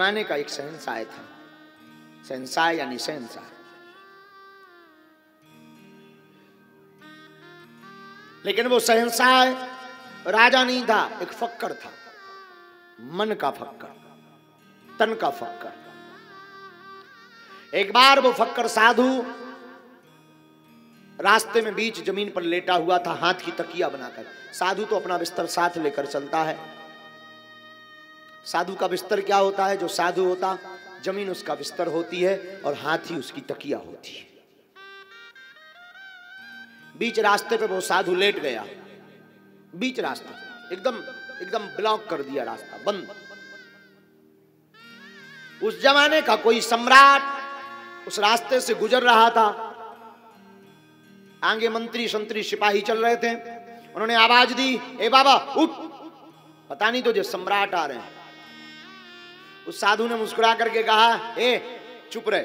जमाने का एक शहंशाह था, शहंशाह यानी शहंशाह। लेकिन वो शहंशाह राजा नहीं था, एक फक्कर था, मन का फक्कर, तन का फक्कर। एक बार वो फक्कर साधु रास्ते में बीच जमीन पर लेटा हुआ था, हाथ की तकिया बनाकर। साधु तो अपना बिस्तर साथ लेकर चलता है। साधु का बिस्तर क्या होता है? जो साधु होता, जमीन उसका बिस्तर होती है और हाथ ही उसकी तकिया होती है। बीच रास्ते पे वो साधु लेट गया, बीच रास्ते एकदम ब्लॉक कर दिया, रास्ता बंद। उस जमाने का कोई सम्राट उस रास्ते से गुजर रहा था। आगे मंत्री संतरी सिपाही चल रहे थे। उन्होंने आवाज दी, ए बाबा उठ, पता नहीं तुझे सम्राट आ रहे हैं। उस साधु ने मुस्कुरा करके कहा, ए चुप रहे,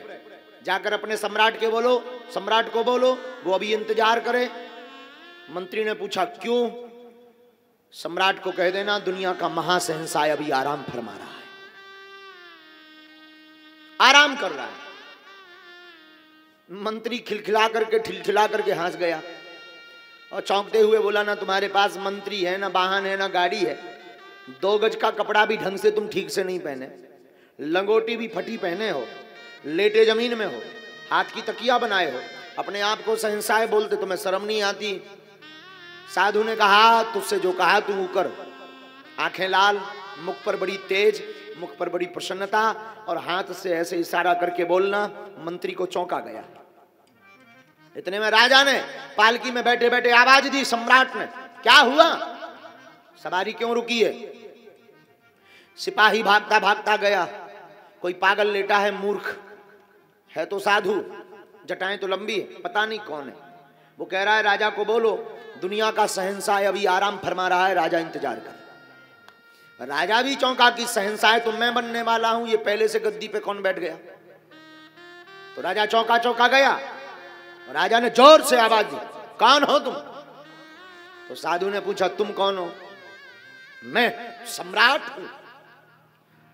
जाकर अपने सम्राट के बोलो, सम्राट को बोलो, वो अभी इंतजार करे। मंत्री ने पूछा, क्यों? सम्राट को कह देना दुनिया का महाशहंशाह अभी आराम फरमा रहा है, आराम कर रहा है। मंत्री खिलखिला करके हंस गया और चौंकते हुए बोला, ना तुम्हारे पास मंत्री है, ना वाहन है, ना गाड़ी है, 2 गज का कपड़ा भी ढंग से तुम ठीक से नहीं पहने, लंगोटी भी फटी पहने हो, लेटे जमीन में हो, हाथ की तकिया बनाए हो, अपने आप को शहंशाह बोलते, तुम्हें शर्म नहीं आती? साधु ने कहा, तुझसे जो कहा तू वो कर। आंखें लाल, मुख पर बड़ी तेज, मुख पर बड़ी प्रसन्नता और हाथ से ऐसे इशारा करके बोलना। मंत्री को चौंका गया। इतने में राजा ने पालकी में बैठे बैठे आवाज दी, सम्राट ने, क्या हुआ? सवारी क्यों रुकी है? सिपाही भागता भागता गया। कोई पागल लेटा है, मूर्ख है तो साधु, जटाएं तो लंबी है, पता नहीं कौन है। वो कह रहा है, राजा को बोलो दुनिया का शहंशाह अभी आराम फरमा रहा है, राजा इंतजार कर। राजा भी चौंका कि शहंशाह तो मैं बनने वाला हूं, ये पहले से गद्दी पे कौन बैठ गया? तो राजा चौंका गया। राजा ने जोर से आवाज दी, कौन हो तुम? तो साधु ने पूछा, तुम कौन हो? मैं सम्राट हूं।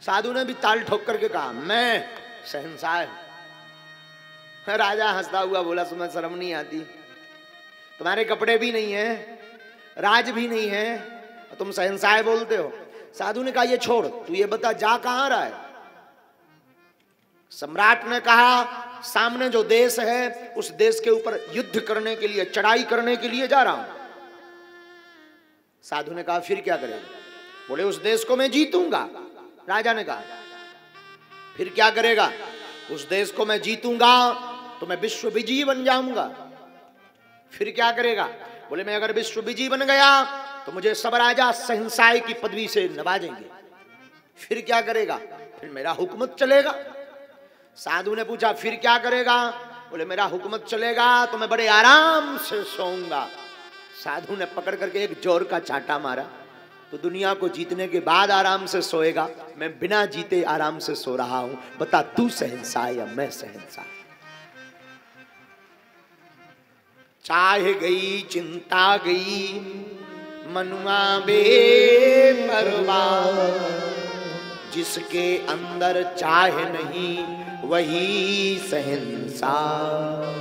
साधु ने भी ताल ठोक करके कहा, मैं शहंशाह हूं। राजा हंसता हुआ बोला, तुम्हें शर्म नहीं आती? तुम्हारे कपड़े भी नहीं है, राज भी नहीं है, तुम शहंशाह बोलते हो। साधु ने कहा, ये छोड़, तू ये बता जा कहां रहा है? सम्राट ने कहा, सामने जो देश है उस देश के ऊपर युद्ध करने के लिए, चढ़ाई करने के लिए जा रहा हूं। साधु ने कहा, फिर क्या करेगा? बोले, उस देश को मैं जीतूंगा। राजा ने कहा, फिर क्या करेगा? उस देश को मैं जीतूंगा तो मैं विश्व विजयी बन जाऊंगा। फिर क्या करेगा? बोले, मैं अगर विश्व विजयी बन गया तो मुझे सब राजा शहंशाह की पदवी से नवाजेंगे। फिर क्या करेगा? फिर मेरा हुकूमत चलेगा। साधु ने पूछा, फिर क्या करेगा? बोले, मेरा हुकूमत चलेगा तो मैं बड़े आराम से सोऊंगा। साधु ने पकड़ करके एक जोर का चाटा मारा। तो दुनिया को जीतने के बाद आराम से सोएगा, मैं बिना जीते आराम से सो रहा हूं, बता तू शहंशाह या मैं शहंशाह? चाहे गई चिंता गई मनुआ बेपरवाह, जिसके अंदर चाहे नहीं वही शहंशाह।